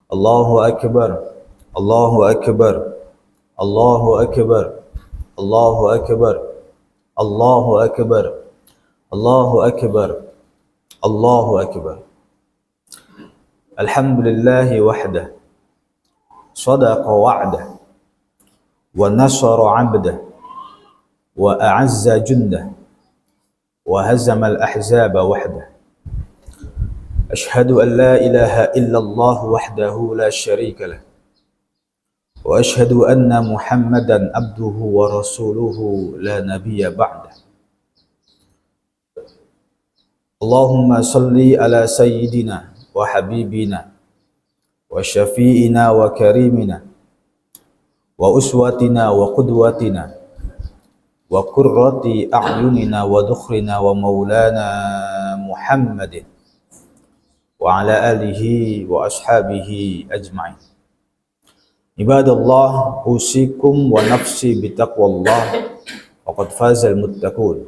Allahu Akbar, Allahu Akbar, Allahu Akbar, Allahu Akbar, Allahu Akbar, Allahu Akbar, Allahu Akbar. Alhamdulillahi wahdah, sadaqa wa'dah, wa nasara 'abdah, wa a'azza jundah, wa hazama al-ahzaba wahdah. Ashhadu an la ilaha illallah wahdahu la syarika lah. Wa ashhadu anna Muhammadan abduhu wa rasuluhu la nabiyya ba'dah. Allahumma salli ala sayyidina wa habibina wa syafi'ina wa karimina wa uswatina wa qudwatina wa qurrati a'yunina wa dhukhrina wa maulana Muhammadin wa ala alihi wa ashabihi ajma'in. Ibadallah, usikum wa nafsi bitaqwallah, faqad fazal muttaqun.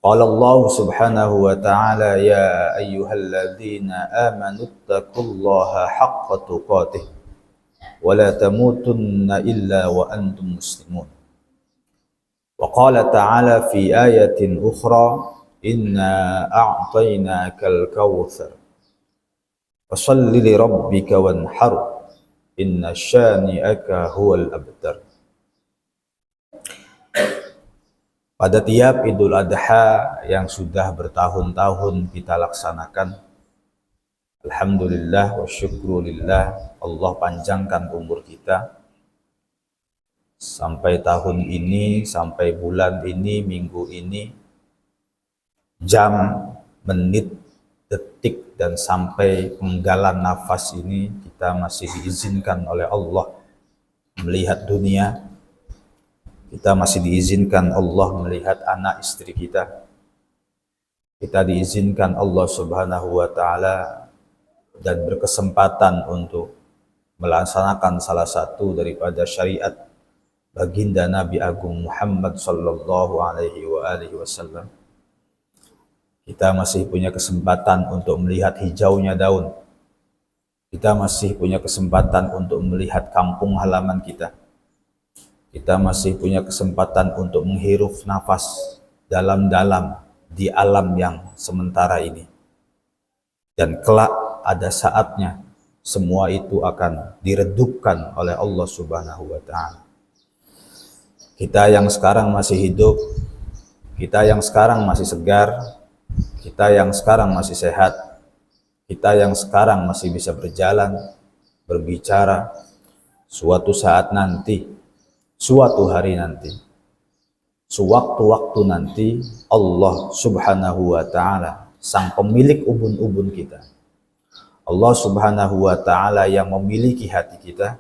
Qala Allah subhanahu wa ta'ala, ya ayyuhalladzina amanu ittaqullaha haqqa tuqatih wa la tamutunna illa wa antum muslimun. Wa qala ta'ala fi ayatin ukhra, inna a'tainakal kautsar fasholli li rabbika wanhar inna syani'aka huwal abtar. Pada tiap Idul Adha yang sudah bertahun-tahun kita laksanakan, alhamdulillah wa syukrulillah, Allah panjangkan umur kita sampai tahun ini, sampai bulan ini, minggu ini, jam, menit, detik, dan sampai penggalan nafas ini kita masih diizinkan oleh Allah melihat dunia. Kita masih diizinkan Allah melihat anak istri kita. Kita diizinkan Allah subhanahu wa ta'ala dan berkesempatan untuk melaksanakan salah satu daripada syariat baginda Nabi Agung Muhammad sallallahu alaihi wasallam. Kita masih punya kesempatan untuk melihat hijaunya daun. Kita masih punya kesempatan untuk melihat kampung halaman kita. Kita masih punya kesempatan untuk menghirup nafas dalam-dalam di alam yang sementara ini. Dan kelak ada saatnya semua itu akan diredupkan oleh Allah subhanahu wa ta'ala. Kita yang sekarang masih hidup, kita yang sekarang masih segar, kita yang sekarang masih sehat, kita yang sekarang masih bisa berjalan, berbicara, suatu saat nanti, suatu hari nanti, sewaktu-waktu nanti, Allah subhanahu wa ta'ala, sang pemilik ubun-ubun kita, Allah subhanahu wa ta'ala yang memiliki hati kita,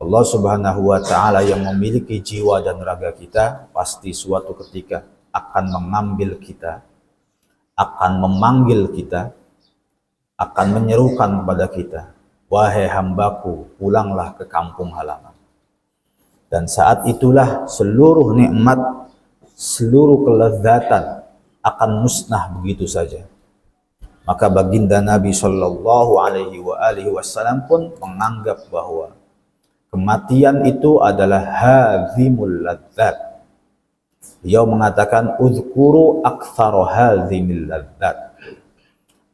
Allah subhanahu wa ta'ala yang memiliki jiwa dan raga kita, pasti suatu ketika akan mengambil kita, akan memanggil kita, akan menyerukan kepada kita, wahai hambaku, pulanglah ke kampung halaman. Dan saat itulah seluruh nikmat, seluruh kelezatan akan musnah begitu saja. Maka baginda Nabi sallallahu alaihi wasallam pun menganggap bahwa kematian itu adalah hazimul ladzat. Beliau mengatakan uzkuru aktsara hazimil ladzat.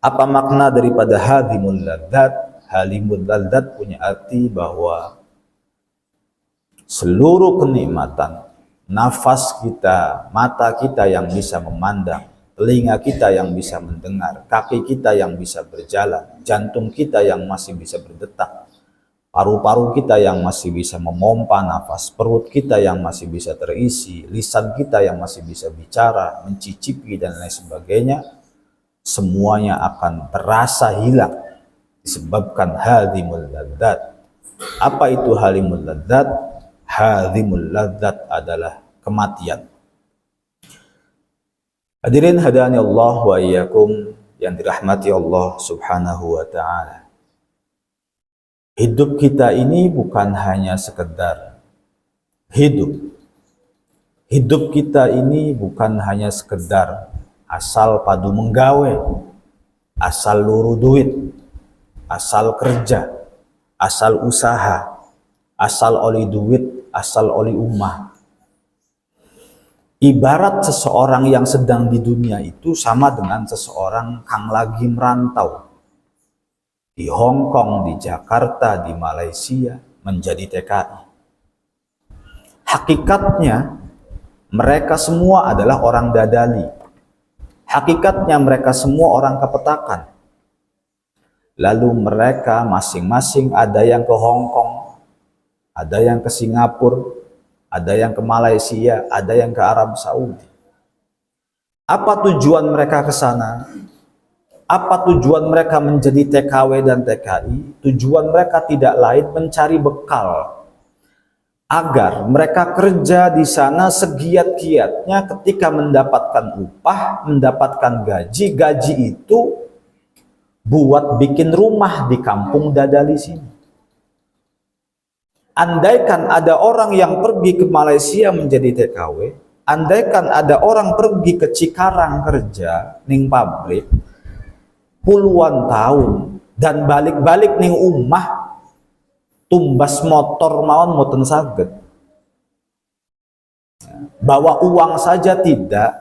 Apa makna daripada hazimul ladzat? Halimul ladzat punya arti bahwa seluruh kenikmatan, nafas kita, mata kita yang bisa memandang, telinga kita yang bisa mendengar, kaki kita yang bisa berjalan, jantung kita yang masih bisa berdetak, paru-paru kita yang masih bisa memompa nafas, perut kita yang masih bisa terisi, lisan kita yang masih bisa bicara, mencicipi dan lain sebagainya, semuanya akan terasa hilang disebabkan halimul ladzat. Apa itu halimul ladzat? Halimul ladzat adalah kematian. Hadirin hadani Allah wa iyyakum yang dirahmati Allah subhanahu wa ta'ala. Hidup kita ini bukan hanya sekedar hidup. Hidup kita ini bukan hanya sekedar asal padu menggawe, asal luru duit. asal kerja, asal usaha, asal oli duit, asal oli umah. Ibarat seseorang yang sedang di dunia itu sama dengan seseorang yang lagi merantau di Hong Kong, di Jakarta, di Malaysia menjadi TKI. Hakikatnya mereka semua adalah orang dadali. Hakikatnya mereka semua orang kepetakan. Lalu mereka masing-masing ada yang ke Hong Kong, ada yang ke Singapura, ada yang ke Malaysia, ada yang ke Arab Saudi. Apa tujuan mereka ke sana? Apa tujuan mereka menjadi TKW dan TKI? Tujuan mereka tidak lain mencari bekal agar mereka kerja di sana segiat-giatnya, ketika mendapatkan upah, mendapatkan gaji, gaji itu buat bikin rumah di kampung dadali sini. Andaikan ada orang yang pergi ke Malaysia menjadi TKW, andaikan ada orang pergi ke Cikarang kerja ning pabrik puluhan tahun dan balik-balik ning umah tumbas motor mawon mboten saged, bawa uang saja tidak,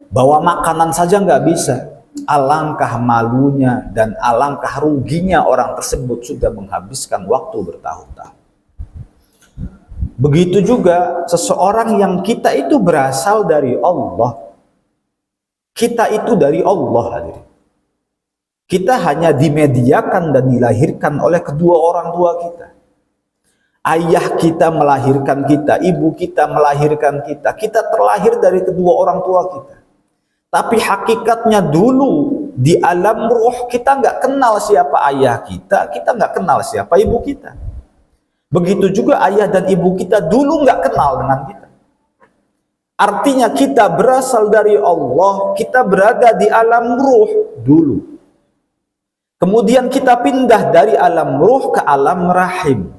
bawa makanan saja nggak bisa. Alangkah malunya dan alangkah ruginya orang tersebut sudah menghabiskan waktu bertahun-tahun. Begitu juga seseorang yang kita itu berasal dari Allah. Kita itu dari Allah, hadirin. Kita hanya dimediakan dan dilahirkan oleh kedua orang tua kita. Ayah kita melahirkan kita, ibu kita melahirkan kita. Kita terlahir dari kedua orang tua kita. Tapi hakikatnya dulu di alam ruh kita nggak kenal siapa ayah kita, kita nggak kenal siapa ibu kita. Begitu juga ayah dan ibu kita dulu nggak kenal dengan kita. Artinya kita berasal dari Allah, kita berada di alam ruh dulu. Kemudian kita pindah dari alam ruh ke alam rahim.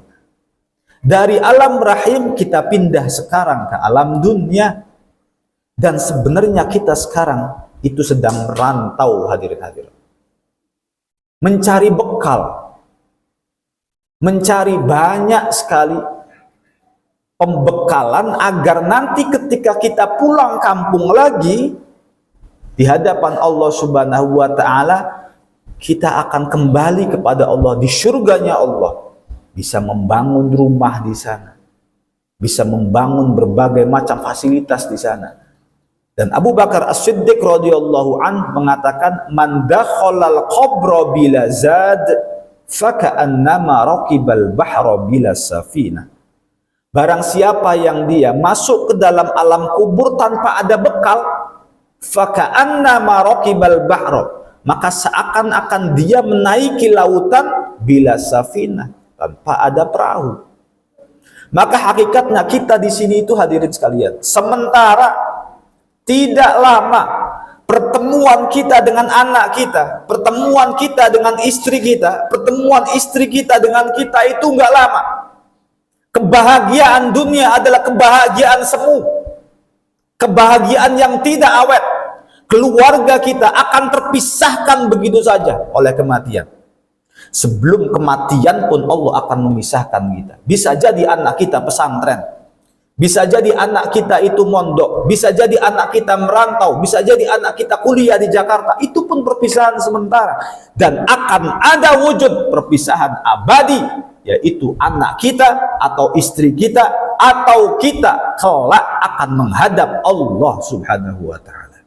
Dari alam rahim kita pindah sekarang ke alam dunia. Dan sebenarnya kita sekarang itu sedang merantau, hadirin-hadirin. Mencari bekal. Mencari banyak sekali pembekalan agar nanti ketika kita pulang kampung lagi di hadapan Allah Subhanahu wa taala, kita akan kembali kepada Allah di surganya Allah, bisa membangun rumah di sana, bisa membangun berbagai macam fasilitas di sana. Dan Abu Bakar As-Siddiq radhiyallahu an mengatakan, man dakhalal qabra bila zad faka'annama raqibal bahra bila safina. Barang siapa yang dia masuk ke dalam alam kubur tanpa ada bekal, faka'annama raqibal bahra, maka seakan-akan dia menaiki lautan bila safina, tanpa ada perahu. Maka hakikatnya kita di sini itu, hadirin sekalian, sementara tidak lama pertemuan kita dengan anak kita, pertemuan kita dengan istri kita, pertemuan istri kita dengan kita itu nggak lama. Kebahagiaan dunia adalah kebahagiaan semu, kebahagiaan yang tidak awet. Keluarga kita akan terpisahkan begitu saja oleh kematian. Sebelum kematian pun Allah akan memisahkan kita. Bisa jadi anak kita pesantren, bisa jadi anak kita itu mondok, bisa jadi anak kita merantau, bisa jadi anak kita kuliah di Jakarta. Itu pun perpisahan sementara. Dan akan ada wujud perpisahan abadi, yaitu anak kita atau istri kita atau kita kelak akan menghadap Allah Subhanahu wa ta'ala.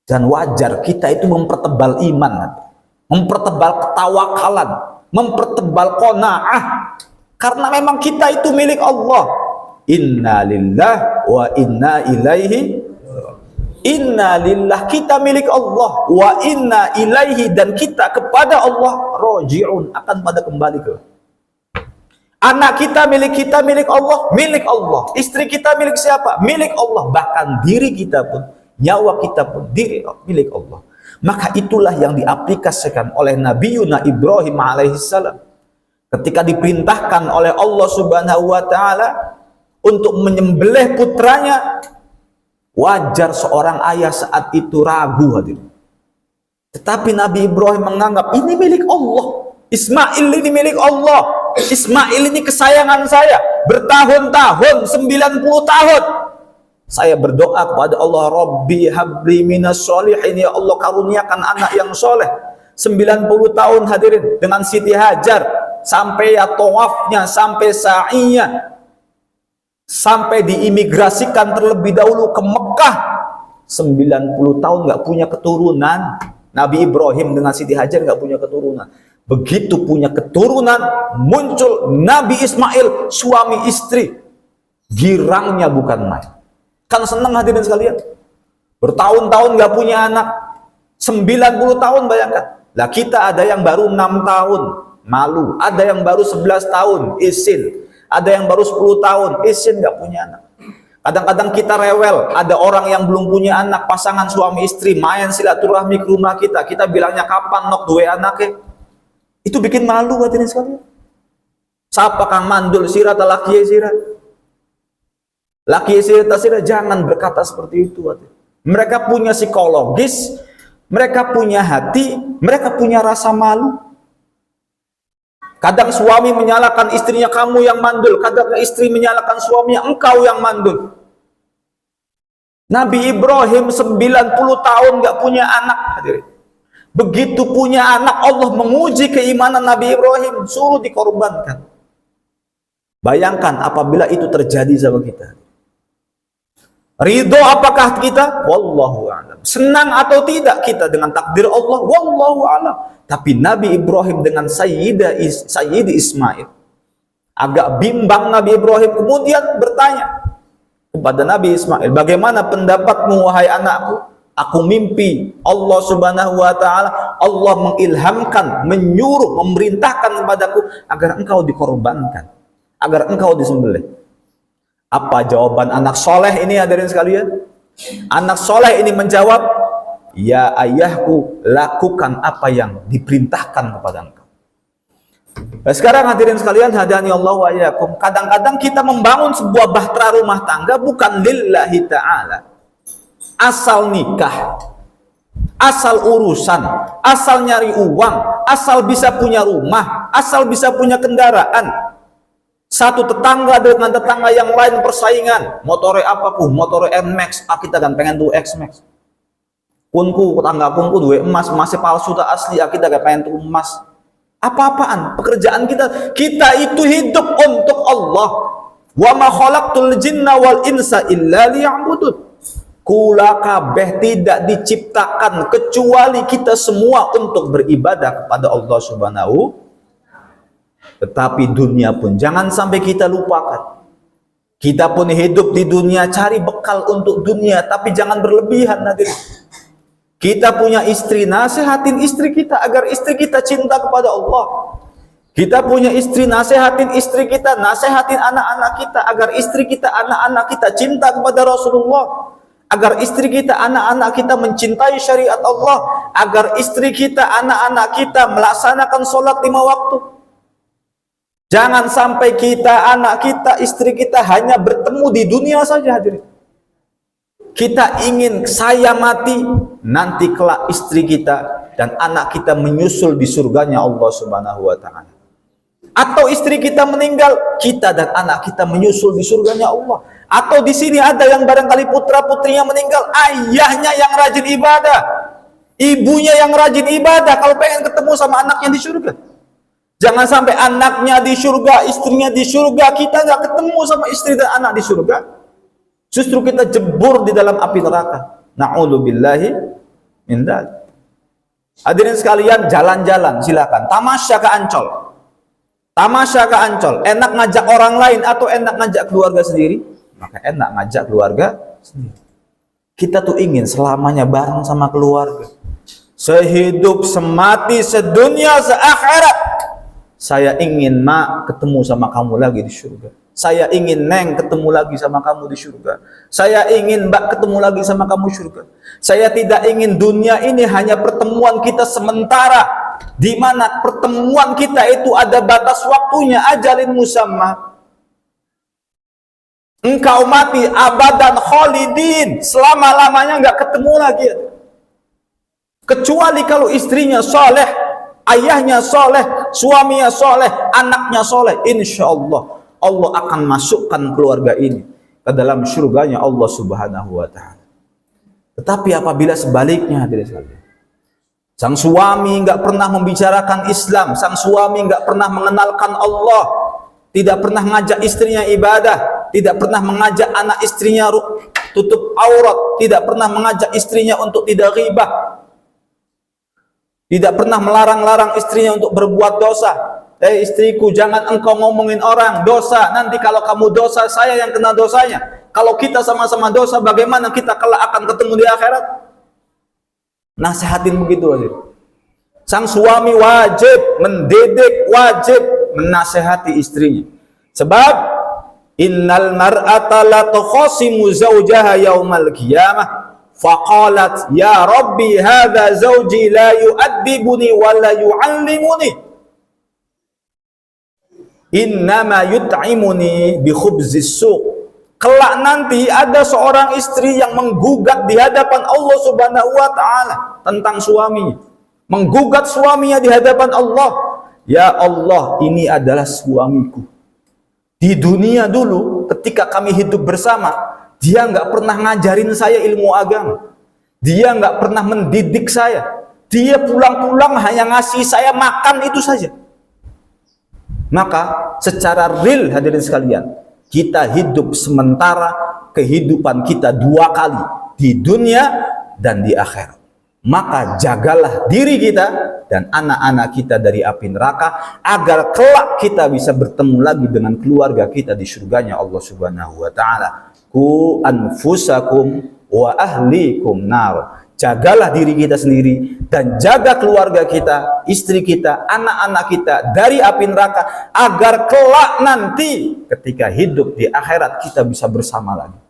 Dan wajar kita itu mempertebal iman, mempertebal ketawakalan, mempertebal qanaah, karena memang kita itu milik Allah. Inna lillah wa inna ilaihi. Inna lillah, kita milik Allah, wa inna ilaihi, dan kita kepada Allah roji'un, akan pada kembali ke. Anak kita milik Allah, milik Allah. Istri kita milik siapa? Milik Allah. Bahkan diri kita pun, nyawa kita pun milik Allah. Maka itulah yang diaplikasikan oleh Nabi Yuna Ibrahim alaihissalam ketika diperintahkan oleh Allah Subhanahu wa ta'ala untuk menyembelih putranya. Wajar seorang ayah saat itu ragu, hadirin. Tetapi Nabi Ibrahim menganggap ini milik Allah. Ismail ini milik Allah. Ismail ini kesayangan saya. Bertahun-tahun, 90 tahun. Saya berdoa kepada Allah, Rabbi habli minas sholihin, ya Allah karuniakan anak yang soleh. 90 tahun hadirin dengan Siti Hajar, sampai ya tawafnya, sampai sa'inya, sampai diimigrasikan terlebih dahulu ke Mekah. 90 tahun nggak punya keturunan. Nabi Ibrahim dengan Siti Hajar nggak punya keturunan. Begitu punya keturunan, muncul Nabi Ismail, suami istri. Girangnya bukan main. Kan senang hadirin sekalian. Bertahun-tahun nggak punya anak. 90 tahun bayangkan. Lah kita ada yang baru 6 tahun, malu. Ada yang baru 11 tahun, izin. Ada yang baru 10 tahun, izin nggak punya anak. Kadang-kadang kita rewel, ada orang yang belum punya anak, pasangan suami istri, main silaturahmi ke rumah kita. Kita bilangnya kapan nok dua anaknya. Itu bikin malu hadirin sekalian. Siapa kang mandul sirat laki sirat. Laki sirat jangan berkata seperti itu. Mereka punya psikologis, mereka punya hati, mereka punya rasa malu. Kadang suami menyalahkan istrinya, kamu yang mandul. Kadang istri menyalahkan suaminya, engkau yang mandul. Nabi Ibrahim 90 tahun gak punya anak. Hadirin. Begitu punya anak, Allah menguji keimanan Nabi Ibrahim, suruh dikorbankan. Bayangkan apabila itu terjadi sama kita. Ridho apakah kita? Wallahu a'lam. Senang atau tidak kita dengan takdir Allah? Wallahu a'lam. Tapi Nabi Ibrahim dengan Sayyidi Ismail, agak bimbang Nabi Ibrahim, kemudian bertanya kepada Nabi Ismail, bagaimana pendapatmu wahai anakku? Aku mimpi Allah subhanahu wa ta'ala, Allah mengilhamkan, menyuruh, memerintahkan kepadaku agar engkau dikorbankan, agar engkau disembelih. Apa jawaban anak soleh ini hadirin sekalian? Anak soleh ini menjawab, ya ayahku, lakukan apa yang diperintahkan kepada engkau. Nah, sekarang hadirin sekalian, hadani Allah wa iyyakum, kadang-kadang kita membangun sebuah bahtera rumah tangga bukan lillahi ta'ala. Asal nikah, asal urusan, asal nyari uang, asal bisa punya rumah, asal bisa punya kendaraan. Satu tetangga dengan tetangga yang lain persaingan, motornya apa ku, motornya NMAX, kita kan pengen tuh X-Max. Kunku, tetangga kunku duwe emas, emasnya palsu tak asli, kita gak pengen tuh emas. Apa-apaan pekerjaan kita itu hidup untuk Allah. Wa ma khalaqtul jinna wal insa illa liya'budun. Kula kabeh tidak diciptakan kecuali kita semua untuk beribadah kepada Allah Subhanahu. Tetapi dunia pun jangan sampai kita lupakan. Kita pun hidup di dunia, cari bekal untuk dunia, tapi jangan berlebihan hadirin. Kita punya istri, nasihatin istri kita agar istri kita cinta kepada Allah. Kita punya istri, nasihatin istri kita, nasihatin anak-anak kita agar istri kita, anak-anak kita cinta kepada Rasulullah. Agar istri kita, anak-anak kita mencintai syariat Allah. Agar istri kita, anak-anak kita melaksanakan sholat 5 waktu. Jangan sampai kita, anak kita, istri kita hanya bertemu di dunia saja hadirin. Kita ingin saya mati, nanti kelak istri kita dan anak kita menyusul di surganya Allah Subhanahu wa ta'ala. Atau istri kita meninggal, kita dan anak kita menyusul di surganya Allah. Atau di sini ada yang barangkali putra-putrinya meninggal, ayahnya yang rajin ibadah, ibunya yang rajin ibadah kalau pengen ketemu sama anaknya di surga. Jangan sampai anaknya di surga, istrinya di surga, kita nggak ketemu sama istri dan anak di surga. Justru kita jebur di dalam api neraka. Na'udzubillahi min dzalik. Hadirin sekalian, jalan-jalan silakan. Tamasya ke Ancol. Tamasya ke Ancol. Enak ngajak orang lain atau enak ngajak keluarga sendiri? Maka enak ngajak keluarga sendiri. Kita tuh ingin selamanya bareng sama keluarga. Sehidup, semati, sedunia, seakhirat. Saya ingin mak ketemu sama kamu lagi di surga. Saya ingin neng ketemu lagi sama kamu di surga. Saya ingin mbak ketemu lagi sama kamu di surga. Saya tidak ingin dunia ini hanya pertemuan kita sementara, di mana pertemuan kita itu ada batas waktunya, ajalin musamma. Engkau mati abadan khalidin, selama-lamanya nggak ketemu lagi. Kecuali kalau istrinya soleh, ayahnya soleh, suaminya soleh, anaknya soleh, insya Allah Allah akan masukkan keluarga ini ke dalam surganya Allah Subhanahu wa ta'ala. Tetapi apabila sebaliknya, hadirin sekalian, sang suami nggak pernah membicarakan Islam, sang suami nggak pernah mengenalkan Allah, tidak pernah mengajak istrinya ibadah, tidak pernah mengajak anak istrinya tutup aurat, tidak pernah mengajak istrinya untuk tidak ghibah, tidak pernah melarang-larang istrinya untuk berbuat dosa. Istriku, jangan engkau ngomongin orang, dosa. Nanti kalau kamu dosa, saya yang kena dosanya. Kalau kita sama-sama dosa, bagaimana kita kelak akan ketemu di akhirat? Nasihatin begitu aja. Sang suami wajib mendidik, wajib menasehati istrinya. Sebab innal mar'ata la tukhasimu zawjaha yaumal qiyamah faqalat ya rabbi hadza zawji la yu'addibuni wa la yu'allimuni innama yut'imuni bi khubzis suq. Kelak nanti ada seorang istri yang menggugat di hadapan Allah Subhanahu wa ta'ala tentang suaminya, menggugat suaminya di hadapan Allah. Ya Allah, ini adalah suamiku. Di dunia dulu ketika kami hidup bersama, dia nggak pernah ngajarin saya ilmu agama, dia nggak pernah mendidik saya, dia pulang-pulang hanya ngasih saya makan, itu saja. Maka secara real, hadirin sekalian, kita hidup sementara, kehidupan kita dua kali, di dunia dan di akhirat. Maka jagalah diri kita dan anak-anak kita dari api neraka, agar kelak kita bisa bertemu lagi dengan keluarga kita di surganya Allah Subhanahu wa ta'ala. Ku anfusakum wa ahlikum nar. Jagalah diri kita sendiri dan jaga keluarga kita, istri kita, anak-anak kita dari api neraka, agar kelak nanti ketika hidup di akhirat kita bisa bersama lagi.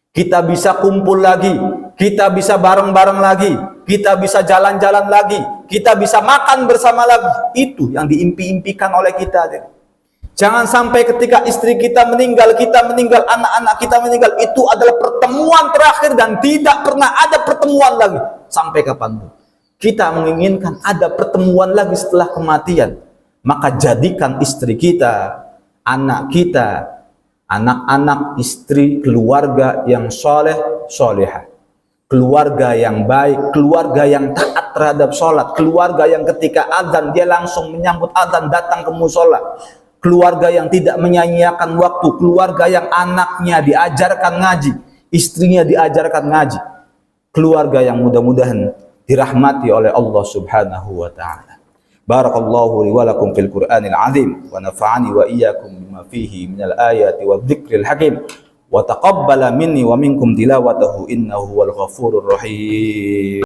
Kita bisa kumpul lagi, kita bisa bareng-bareng lagi, kita bisa jalan-jalan lagi, kita bisa makan bersama lagi. Itu yang diimpi-impikan oleh kita. Jangan sampai ketika istri kita meninggal, anak-anak kita meninggal, itu adalah pertemuan terakhir dan tidak pernah ada pertemuan lagi sampai kapanpun. Kita menginginkan ada pertemuan lagi setelah kematian. Maka jadikan istri kita, anak kita, anak-anak, istri, keluarga yang soleh, solehah, keluarga yang baik, keluarga yang taat terhadap sholat, keluarga yang ketika azan dia langsung menyambut azan datang ke musola, keluarga yang tidak menyia-nyiakan waktu, keluarga yang anaknya diajarkan ngaji, istrinya diajarkan ngaji, keluarga yang mudah-mudahan dirahmati oleh Allah Subhanahu wa ta'ala. Barakallahu li wa lakum fil Qur'anil azim wa nafa'ani wa iyyakum bima fihi minal ayati wa dzikril hakim wa taqabbala minni wa minkum tilawatahu innahu wal ghafurur rahim.